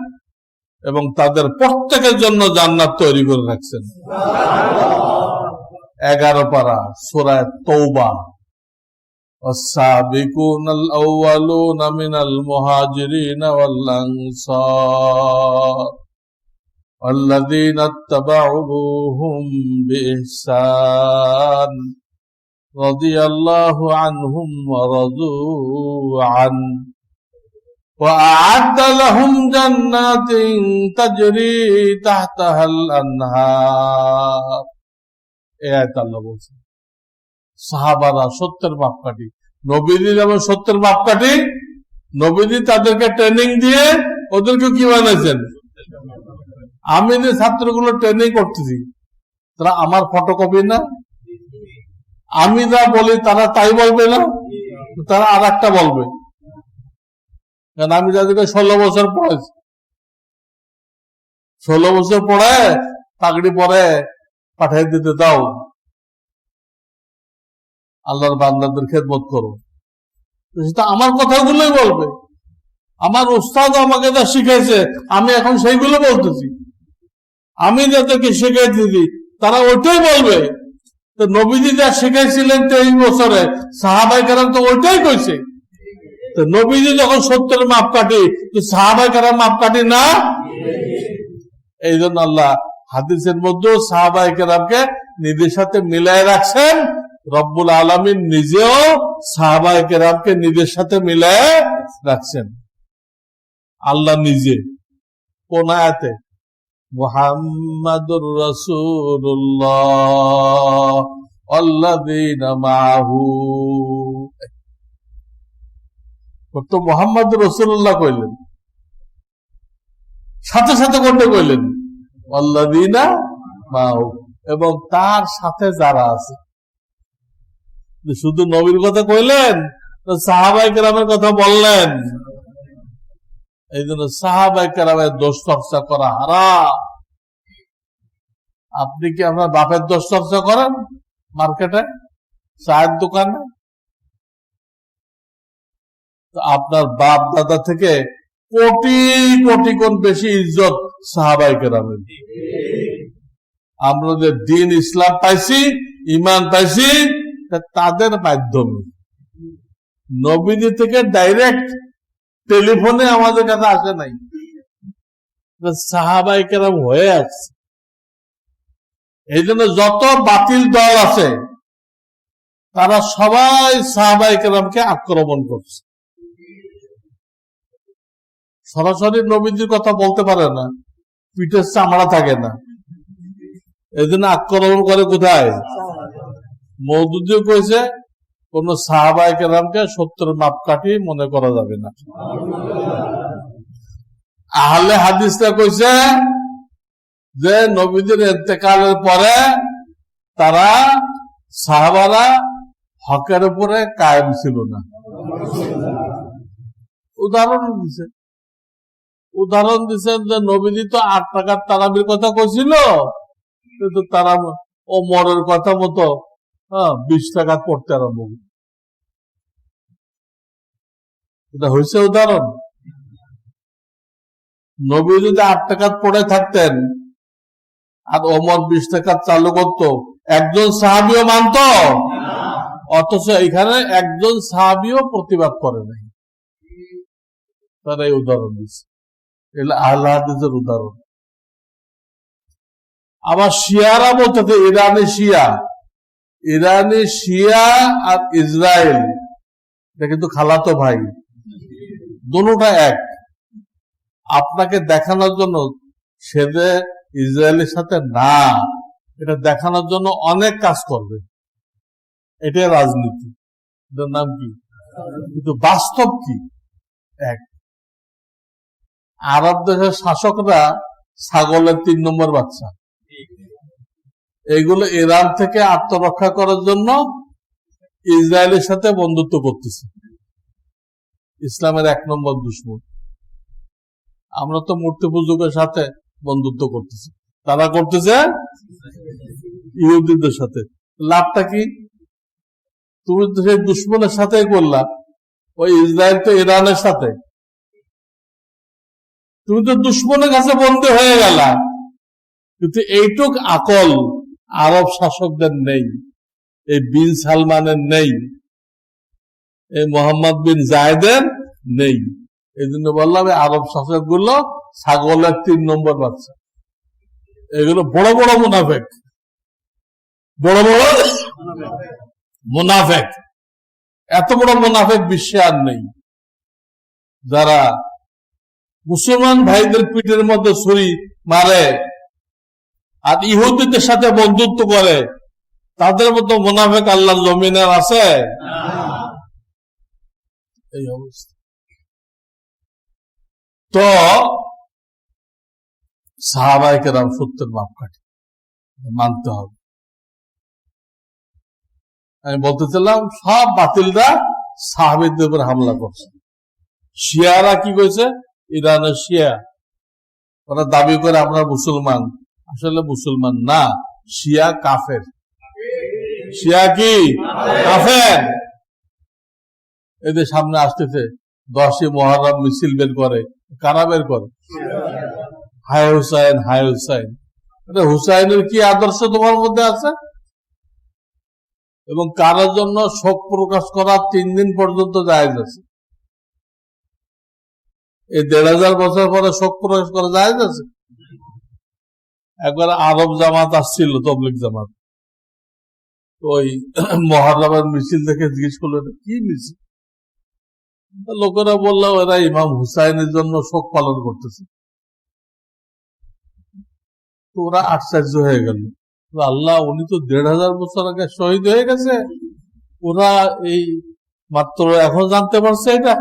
এবং তাদের প্রত্যেকের জন্য জান্নাত তৈরি করে রাখছেন। 11 পারা সূরা তাওবা। والسابقون الأولون من المهاجرين والأنصار والذين اتبعوهم بإحسان رضي الله عنهم ورضوا عنه وأعد لهم جنات تجري تحتها الأنهار। এই আয়াত আল্লাহ বলছেন সাহাবারা সত্যের মাপকাঠি, নবীজি যেমন সত্যের মাপকাঠি, নবীজি তাদেরকে ট্রেনিং দিয়ে ওদেরকে কি বানাইছেন? আমি যে ছাত্রগুলো ট্রেনিং করতেছি, তারা আমার ফটোকপি না? আমি যা বলি তারা তাই বলবে না, তারা আর একটা বলবে। কারণ আমি যাদেরকে 16 বছর পড়েছি, 16 বছর পড়ে পাগড়ি পরে পাঠিয়ে দিতে দাও, আল্লাহর বান্দাদের খেদমত করো, সেটা আমার কথাগুলোই বলবে। আমার উস্তাদ আমাকে যা শিখাইছে আমি এখন সেইগুলো বলতেছি, আমি যাদেরকে শিখাইতেছি তারা ওইটাই বলবে। তো নবীজি যা শিখাইছিলেন 23 বছরে, সাহাবায়ে কেরাম তো ওইটাই কইছে। তো নবীজি যখন সত্যের মাপকাঠি, তো সাহাবায়ে কেরাম মাপকাঠি না? এই জন্য আল্লাহ হাদিসের মধ্যে সাহাবায়ে কেরামকে নিজের সাথে মিলায় রাখছেন। রব্বুল আলামিন নিজেও সাহাবায়ে কেরামকে নিজের সাথে মিলায় রাখছেন, আল্লাহ নিজে। কোন আয়াতে? মুহাম্মাদুর রাসূলুল্লাহ ওয়াল্লাযীনা মাআহু। তো মুহাম্মাদুর রাসূলুল্লাহ কইলেন, সাথে সাথে কোনটা কইলেন? ওয়াল্লাযীনা মাআহু, এবং তার সাথে যারা আছে। শুধু নবীর কথা কইলেন, সাহাবায়ে কেরামের কথা বললেন। এই জন্য সাহাবায়ে কেরামের দোষ চর্চা করা হারাম। আপনি কি আপনার বাপের দোষ চর্চা করেন মার্কেটে, চায়ের দোকানে? আপনার বাপ দাদা থেকে কোটি কোটি গুণ বেশি ইজ্জত সাহাবায়ে কেরামের। আমরা যে দিন ইসলাম পাইছি, ঈমান পাইছি, তাদের মাধ্যমে। নবীজি থেকে ডাইরেক্ট টেলিফোনে আমাদের কাছে আসে নাই, সাহাবায়ে কেরাম হয়ে আসছে। এই জন্য যত বাতিল দল আছে তারা সবাই সাহাবায়ে কেরামকে আক্রমণ করছে। সরাসরি নবীজির কথা বলতে পারে না, পিঠের চামড়া থাকে না, এই জন্য আক্রমণ করে। কোথায়? মওদুদিও কইছে, কোন সাহাবায়ে কেরামকে সত্যের মাপকাঠি মনে করা যাবে না। আহলে হাদিসরা কইছে যে নবীদের ইন্তেকালের পরে তারা সাহাবারা হকের উপরে কায়েম ছিল না। উদাহরণ দিচ্ছেন যে নবীজি তো 8 টাকার তারাবির কথা কইছিল, কিন্তু তারা ওমরের কথা মতো 20 টাকা পড়তে আরম্ভ করল। এটা হয়েছে উদাহরণ। নবী যদি 8 টাকা পড়ে থাকতেন আর ওমর 20 টাকা চালু করত, একজন সাহাবীও মানত, অথচ এখানে একজন সাহাবীও প্রতিবাদ করে নাই। তারা এই উদাহরণ দিচ্ছে, এগুলো আহলে হাদিসের উদাহরণ। আবার শিয়ারা বলতে ইরানি শিয়া আর ইসরায়েল এটা কিন্তু খালাতো ভাই, দুটোটা এক। আপনাকে দেখানোর জন্য সে যে ইসরায়েলের সাথে না, এটা দেখানোর জন্য অনেক কাজ করবে, এটাই রাজনীতি। এটার নাম কি? কিন্তু বাস্তব কি? এক। আরব দেশের শাসকরা ছাগলের 3 নম্বর বাচ্চা। এইগুলো ইরান থেকে আত্মরক্ষা করার জন্য ইসরায়েলের সাথে বন্ধুত্ব করতেছে। ইসলামের 1 নম্বর দুশমন। আমরা তো মূর্তি পূজকের সাথে বন্ধুত্ব করতেছি, তারা করতেছে ইহুদিদের সাথে। লাভটা কি? তুমি তো সেই দুশমনের সাথেই করলা, ওই ইসরায়েল তো ইরানের সাথে। তুমি তো দুশমনের কাছে বন্দী হয়ে গেলা, কিন্তু এইটুক আকল আরব শাসকদের নেই, এই বিন সালমানের নেই, এই মোহাম্মদ বিন জায়েদের নেই। এই জন্য বললাম আরব শাসকগুলো ছাগলের 3 নম্বর বাচ্চা। এগুলো বড় বড় মুনাফেক, বড় বড় মুনাফেক। এত বড় মুনাফেক বিশ্বে আর নেই, যারা মুসলমান ভাইদের পিঠের মধ্যে ছুরি মারে আর ইহুদিদের সাথে বন্ধুত্ব করে, তাদের মতো মুনাফেক আল্লাহর জমিনের আছে? এই অবস্থা। তো সাহাবায়ে কেরাম সত্যের মাপকাঠি মানতে হবে। আমি বলতেছিলাম সব বাতিলরা সাহাবীদের উপর হামলা করছে। শিয়ারা কি কইছে? ইরানের শিয়া, ওরা দাবি করে আমরা মুসলমান, আসলে মুসলমান না, শিয়া কাফের। শিয়া কি? কাফের। এদের সামনে আসতেছে 10ই মুহররম মিছিল বের করে, কারা বের করে? হায় হুসাইন, হায় হুসাইন। হুসাইনের কি আদর্শ তোমার মধ্যে আছে? এবং কারোর জন্য শোক প্রকাশ করা 3 দিন পর্যন্ত জায়েজ আছে। এই 1500 বছর পরে শোক প্রকাশ করা জায়েজ আছে? একবার আরব জামাত আসছিল, তবলিগ জামাত, ওই মুহররমের মিছিল দেখে জিজ্ঞেস করলো কি মিছিল? লোকেরা বললো এরা ইমাম হুসাইনের জন্য শোক পালন করতেছে। তো ওরা আশ্চর্য হয়ে গেল, আল্লাহ, উনি তো 1500 বছর আগে শহীদ হয়ে গেছে, ওরা এই মাত্র এখন জানতে পারছে এটা।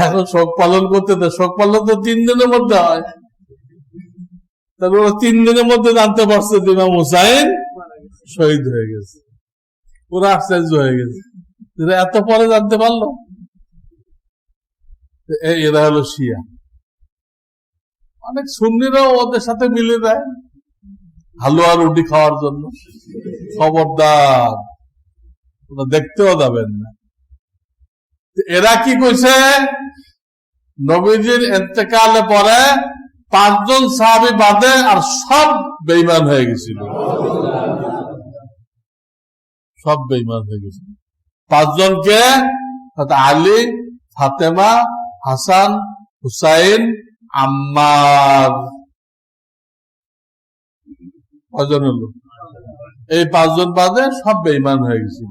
এখন শোক পালন করতে, শোক পালন তো 3 দিনের মধ্যে হয়, তাহলে ওরা 3 দিনের মধ্যে জানতে পারছে যে ইমাম হুসাইন শহীদ হয়ে গেছে। ওরা আশ্চর্য হয়ে গেছে, এত পরে জানতে পারলো। এরা হলো শিয়া। অনেক সুন্নিরাও ওদের সাথে মিলে দেয় হালুয়া রুটি খাওয়ার জন্য। খবরদার, ওরা দেখতেও যাবেন না। এরা কি কইছে? নবীজির ইন্তেকালে পরে 5 জন সাহাবী বাদে আর সব বেঈমান হয়ে গেছিল, সব বেঈমান হয়ে গেছিল। 5 জনকে আলী, ফাতেমা, হাসান, হুসাইন, আম্মার। কজন হলো? এই 5 জন বাদে সব বেঈমান হয়ে গেছিল।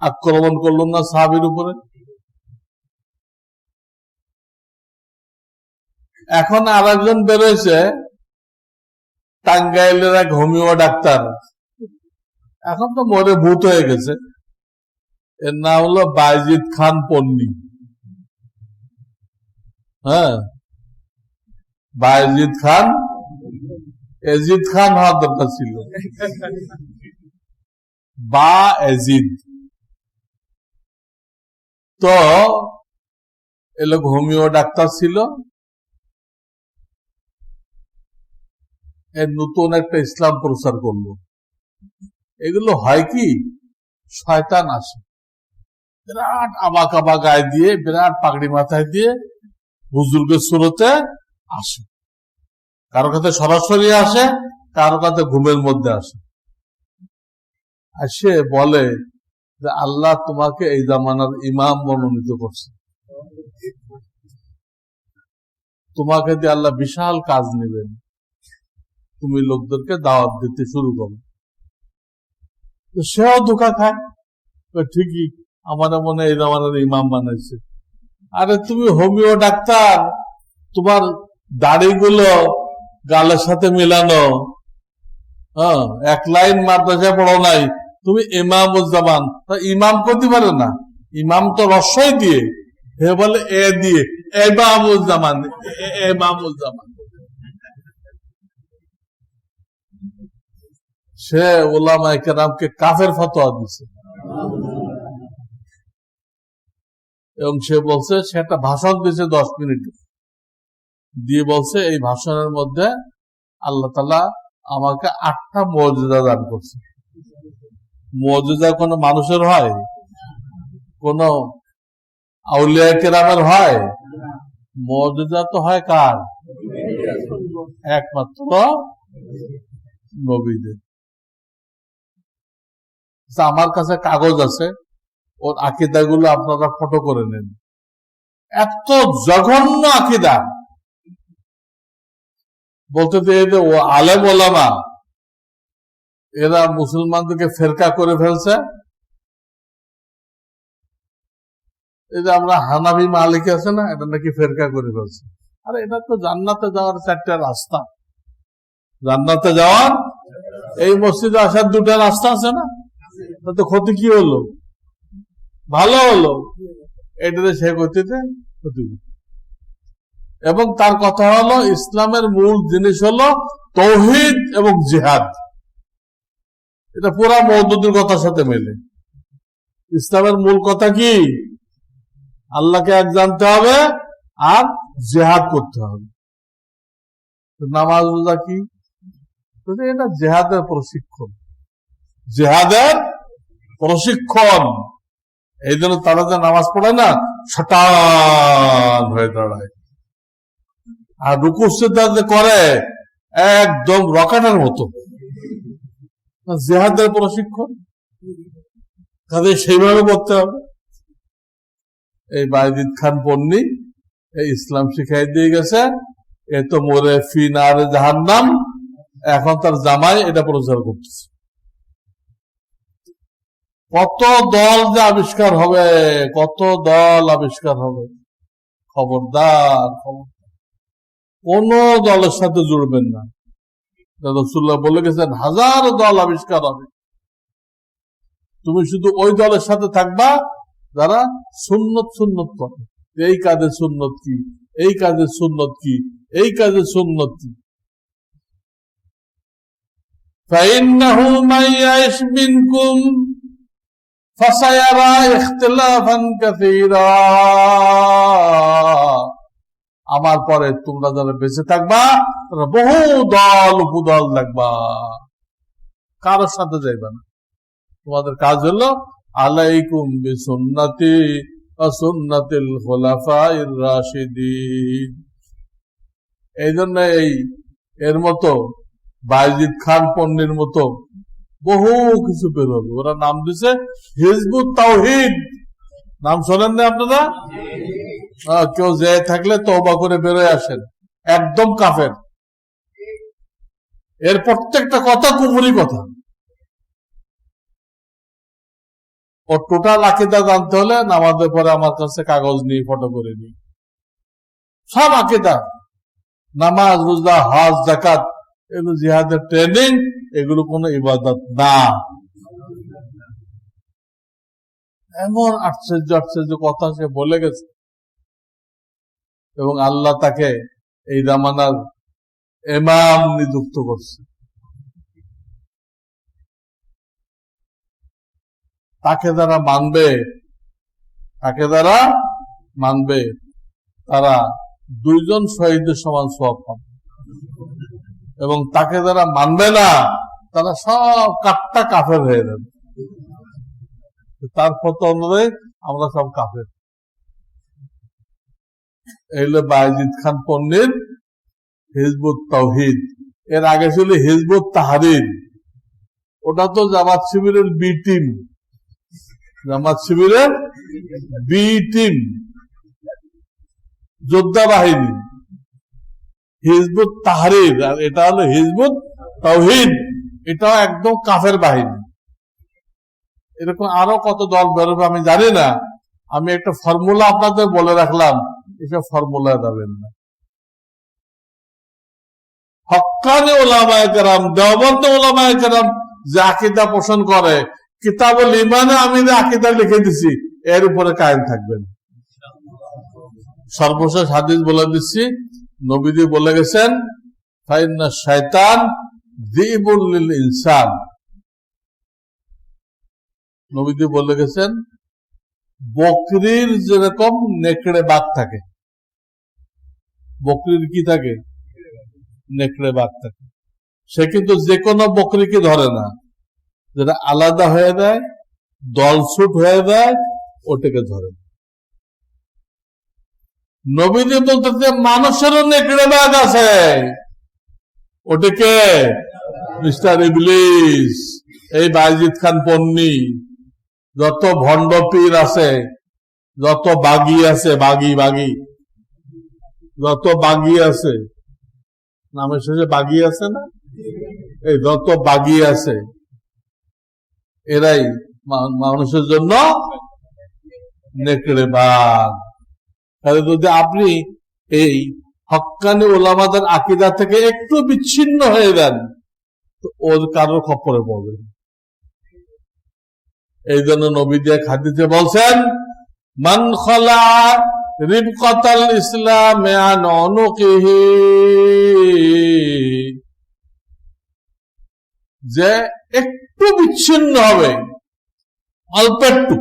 আক্রমণ করলো না সাহাবীর উপরে? এখন আরেকজন বেরোয়েছে, টাঙ্গাইলের এক হোমিও ডাক্তার, এখন তো মরে ভূত হয়ে গেছে, এর নাম হলো বাইজিদ খান পন্নী। হ্যাঁ, বাইজিদ খান, এজিদ খান হওয়ার দরকার ছিল, বা এজিদ। তো এ লোক হোমিও ডাক্তার ছিল, এর নতুন একটা ইসলাম প্রচার করলো। এগুলো হয় কি, শয়তান আসে, বিরাট আবাকাবা গায়ে দিয়ে, বিরাট পাগড়ি মাথায় দিয়ে হুজুরকে সুরতে আসে, কারো কাছে সরাসরি আসে, কারো কাছে ঘুমের মধ্যে আসে। আর সে বলে যে আল্লাহ তোমাকে এই জামানার ইমাম মনোনীত করছে, তোমাকে দিয়ে আল্লাহ বিশাল কাজ নেবেন, তুমি লোকদেরকে দাওয়াত দিতে শুরু করো। তো সেও ধোঁকা খায়, ঠিকই আমার মনে এই জামানার ইমাম বানাইছে। আরে তুমি হোমিও ডাক্তার, তোমার দাড়িগুলো গালের সাথে মিলানো, হ্যাঁ, এক লাইন মাদ্রাসায় পড়ো নাই, তুমি ইমামুজ্জামান। ইমাম করতে পারে না, ইমাম তো রস্যই দিয়ে, হে বলে এ দিয়ে ইমামুজ্জামান, ইমামুজ্জামান। সে উলামায়ে কেরামকে কাফের ফতোয়া দিছে, এবং সে বলছে, সে একটা ভাষণ দিয়েছে 10 মিনিট দিয়ে, বলছে এই ভাষণের মধ্যে আল্লাহ তাআলা আমাকে 8টা মুজিজা দান করছে। মুজিজা কোন মানুষের হয়, কোন আউলিয়া কেরামের হয়? মুজিজা তো হয় কার? একমাত্র নবীদের। আমার কাছে কাগজ আছে, ওর আকীদাগুলো আপনারা ফটো করে নেন। এত জঘন্য আকীদা, বলতে যে ও আলেম ওলামা, এরা মুসলমানদেরকে ফেরকা করে ফেলছে। এই যে আমরা হানাফি মালিক আছে না, এটা নাকি ফেরকা করে ফেলছে। আরে এটা তো জান্নাতে যাওয়ার 4টা রাস্তা, জান্নাতে যাওয়ার এই মসজিদে আসার 2টা রাস্তা আছে না, তাতে ক্ষতি কি হলো? ভালো হলো, এটাতে সে গতিতে ক্ষতি। এবং তার কথা হলো ইসলামের মূল জিনিস হলো তৌহিদ এবং জিহাদ। এটা পুরা মওদুদের কথার সাথে মেলে। ইসলামের মূল কথা কি? আল্লাহকে এক জানতে হবে আর জিহাদ করতে হবে। নামাজ রোজা কি? এটা জিহাদের প্রশিক্ষণ, জিহাদের প্রশিক্ষণ। এই জন্য তারা যে নামাজ পড়ে না, শটান হয়ে দাঁড়ায়, আর রুকু সিজদা যে করে একদম রকেটের মতো। জিহাদের প্রশিক্ষণ, কাজে সেইভাবে করতে হবে। এই বাইজিদ খান পন্নী এই ইসলাম শিখাই দিয়ে গেছে, এ তো মরে ফি নারে জাহান্নাম, এখন তার জামাই এটা প্রচার করতেছে। কত দল যে আবিষ্কার হবে, কত দল আবিষ্কার হবে। খবরদার, খবরদার, কোন দলের সাথে জুড়বেন না। রাসূলুল্লাহ বলে গেছেন, 1000 দল আবিষ্কার হবে, তুমি শুধু ওই দলের সাথে থাকবা যারা সুন্নত সুন্নত করে। এই কাজে সুন্নত কি, এই কাজে সুন্নত কি, এই কাজে সুন্নত কি। فَإِنَّهُ مَن يَعِشْ مِنكُمْ فَسَيَرَى اخْتِلَافًا كَثِيرًا। আমার পরে তোমরা যারা বেঁচে থাকবা, তারা বহু দল উপদল দেখবা, কারোর সাথে যাইবা না। তোমাদের কাজ হলো আলাইকুম বিসুন্নতি ওয়া সুন্নাতিল খুলাফায়ে রাশিদিন। এই জন্য এর মতো বাইজিদ খান পন্নীর মতো বহু কিছু বের হবে। ওরা নাম দিছে হিজবুত তাওহীদ, নাম শোনেন না আপনারা? কেউ যে থাকলে তওবা করে বেরোয় আসেন, একদম কাফের। এর প্রত্যেকটা কথা কুফরি কথা। ও টোটাল আকীদা জানতে হলে নামাজের পরে আমার কাছে কাগজ নিয়ে ফটো করে নিই, সব আকীদা, নামাজ রোজা হজ যাকাত এগুলো জিহাদের ট্রেনিং, এগুলো কোনো ইবাদত না। এমন আশ্চর্য আশ্চর্য কথা সে বলে গেছে, এবং আল্লাহ তাকে এই জামানার ইমাম নিযুক্ত করছে। তাকে যারা মানবে তারা 2 জন শহীদের সমান সওয়াব পাবে, এবং তাকে যারা মানবে না তারা সব কাট্টা কাফের হয়ে যাবে। তার ফতোয়া অনুযায়ী আমরা সব কাফের। এই হলো বায়েজিদ খান পন্নীর হিজবুত তাওহীদ। এর আগে ছিল হিজবুত তাহরীর, ওটা তো জামাত শিবিরের বি টিম, যোদ্ধা বাহিনী। হিজবুত তাহরীর, আর এটা হলো হিজবুত তাওহীদ, এটাও একদম কাফের বাহিনী। এরকম আরো কত দল বেরোবে আমি জানি না। আমি একটা ফর্মুলা আপনাদের বলে রাখলাম, এসব ফর্মুলা যাবেন না। হক্কানি উলামায়ে কেরাম, দেওবন্দি উলামায়ে কেরাম যে আকীদা পোষণ করে, কিতাবুল ঈমানে আমি যে আকীদা লিখে দিছি এর উপরে কায়েম থাকবেন। সর্বশেষ হাদিস বলে দিচ্ছি, নবীজি বলে গেছেন, ফাইন্না শায়তান যিবুল লিল ইনসান। নবীজি বলে গেছেন, বকরির যেরকম নেকড়ে বাঘ থাকে, বকরির কি থাকে? নেকড়ে বাঘ থাকে। সে কিন্তু যে কোনো বকরিকে ধরে না, যেটা আলাদা হয়ে যায়, দলছুট হয়ে যায়, ওটাকে ধরে। নবীজি বলতেছে মানুষেরও নেকড়ে বাঘ আছে, ওটাকে মিস্টার ইবলিস, এই বায়েজিদ খান পন্নী, যত ভণ্ড পীর আছে, যত বাগী আছে, যত বাগী আছে, নামের শেষে বাগী আছে না, এই যত বাগী আছে এরাই মানুষের জন্য নেকড়ে বাঘ। তাহলে যদি আপনি এই হক্কানি ওলামাদের আকীদা থেকে একটু বিচ্ছিন্ন হয়ে যান, তো ওর কারোর খপ্পরে পড়বেন। এই জন্য নবীজি এক হাদিসে বলছেন, মান খলা রিবকাতাল ইসলামে আন উনুকিহি, যে একটু বিচ্ছিন্ন হবে, অল্প একটু,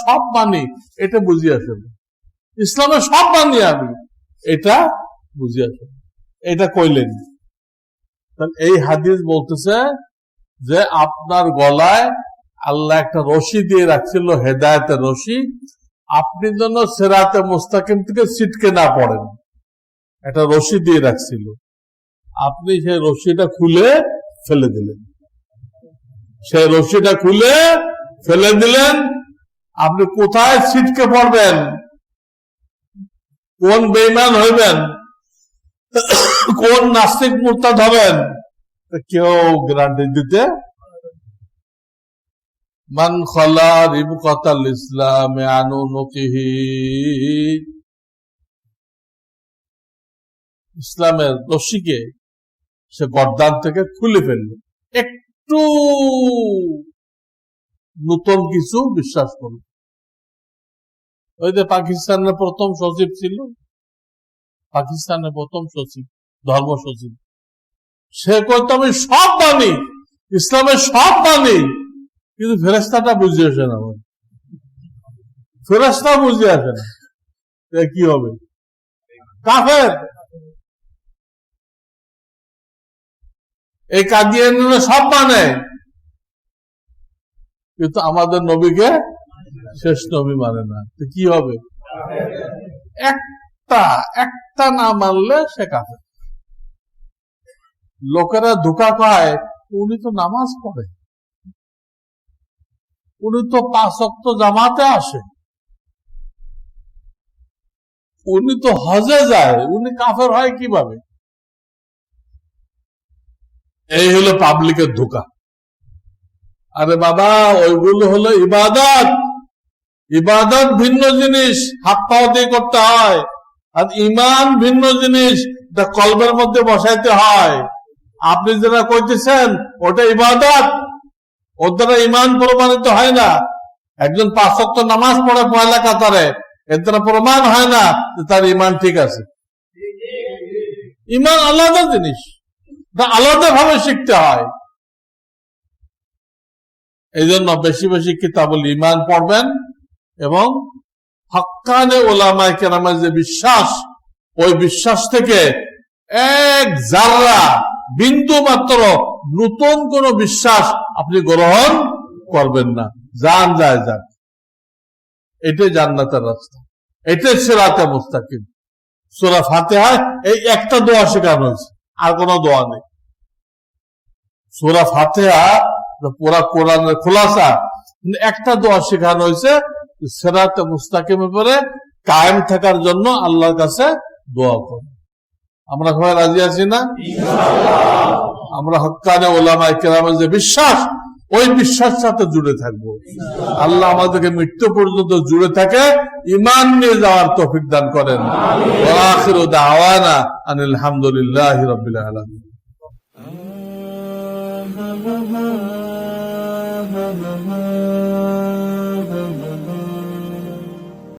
সব মানি, এটা বুঝিয়ে আসেন, ইসলামের সব মানি আমি, এটা বুঝিয়ে আসেন, এটা কইলেন। এই হাদিস বলতেছে যে আপনার গলায় আল্লাহ একটা রশি দিয়ে রাখছিল, হেদায়েতের রশি, আপনি যেন সিরাতে মুস্তাকিম থেকে ছিটকে না পড়েন, একটা রশি দিয়ে রাখছিল, আপনি সেই রশিটা খুলে ফেলে দিলেন। আপনি কোথায় ছিটকে পড়বেন, কোন বেঈমান হইবেন, কোন নাস্তিক মুরতাদ হবেন, কেউ গ্যারান্টি দিতে। মান খলা রিবকাতাল ইসলামে আন উনুকিহি, ইসলামের রশিকে সে গর্দান থেকে খুলে ফেলল, একটু নতুন কিছু বিশ্বাস করল। ওই যে পাকিস্তানের প্রথম সচিব ছিল, ধর্ম সচিব, সে কইতো আমি সব মানি, ইসলামের সব মানি, কিন্তু ফেরেশতাটা বুঝে আসে না, ফেরেশতা বুঝে আসে না, কি হবে? কাফের। এই কাদিয়ানীরা সব মানে, কিন্তু আমাদের নবীকে শেষ নবী মানে না, তো কি হবে? একটা না মানলে সে কাফের। লোকেরা ধোঁকা পায়, উনি তো নামাজ পড়ে, উনি তো 5 ওয়াক্ত জামাতে আসে, উনি তো হজে যায়, উনি কাফের হয় কিভাবে? এই হলো পাবলিকের ধোঁকা। আরে বাবা, ওইগুলো হলো ইবাদত। ইবাদত ভিন্ন জিনিস, হাত পাও দিয়ে করতে হয়, আর ইমান ভিন্ন জিনিস, এটা কলবের মধ্যে বসাইতে হয়। আপনি যারা কইতেছেন ওটা ইবাদত, ওর দ্বারা ইমান প্রমাণিত হয় না। একজন 5 ওয়াক্ত নামাজ পড়ে পয়লা কাতারে, এর দ্বারা প্রমাণ হয় না যে তার ইমান ঠিক আছে। ইমান আলাদা জিনিস, আলাদা ভাবে শিখতে হয়। এই জন্য বেশি বেশি কিতাবুল ইমান পড়বেন এবং হক্কানে ওলামায়ে কেরামের যে বিশ্বাস, ওই বিশ্বাস থেকে এক জাররা বিন্দু মাত্র নতুন কোন বিশ্বাস আপনি গ্রহণ করবেন না। জান যায় যাক, এটাই জান্নাতের রাস্তা, এটাই সিরাতে মুস্তাকিম। সূরা ফাতিহায় এই একটা দোয়া শেখানো হয়েছে, আর কোন দোয়া নেই। সূরা ফাতিহা পুরা কোরআনের খোলাসা, একটা দোয়া শেখানো হয়েছে, সিরাতে মুস্তাকিমের উপরে কায়েম থাকার জন্য আল্লাহর কাছে দোয়া করো। আমরা সবাই রাজি আছি না? আমরা হক্কানে ওলামায়ে কেরামের যে বিশ্বাস, ওই বিশ্বাসের সাথে জুড়ে থাকবো। আল্লাহ আমাদেরকে মৃত্যু পর্যন্ত জুড়ে থাকে ঈমান নিয়ে যাওয়ার তৌফিক দান করেন। ওয়া আখিরু দাওয়ানা আনিল হামদুলিল্লাহি রাব্বিল আলামিন।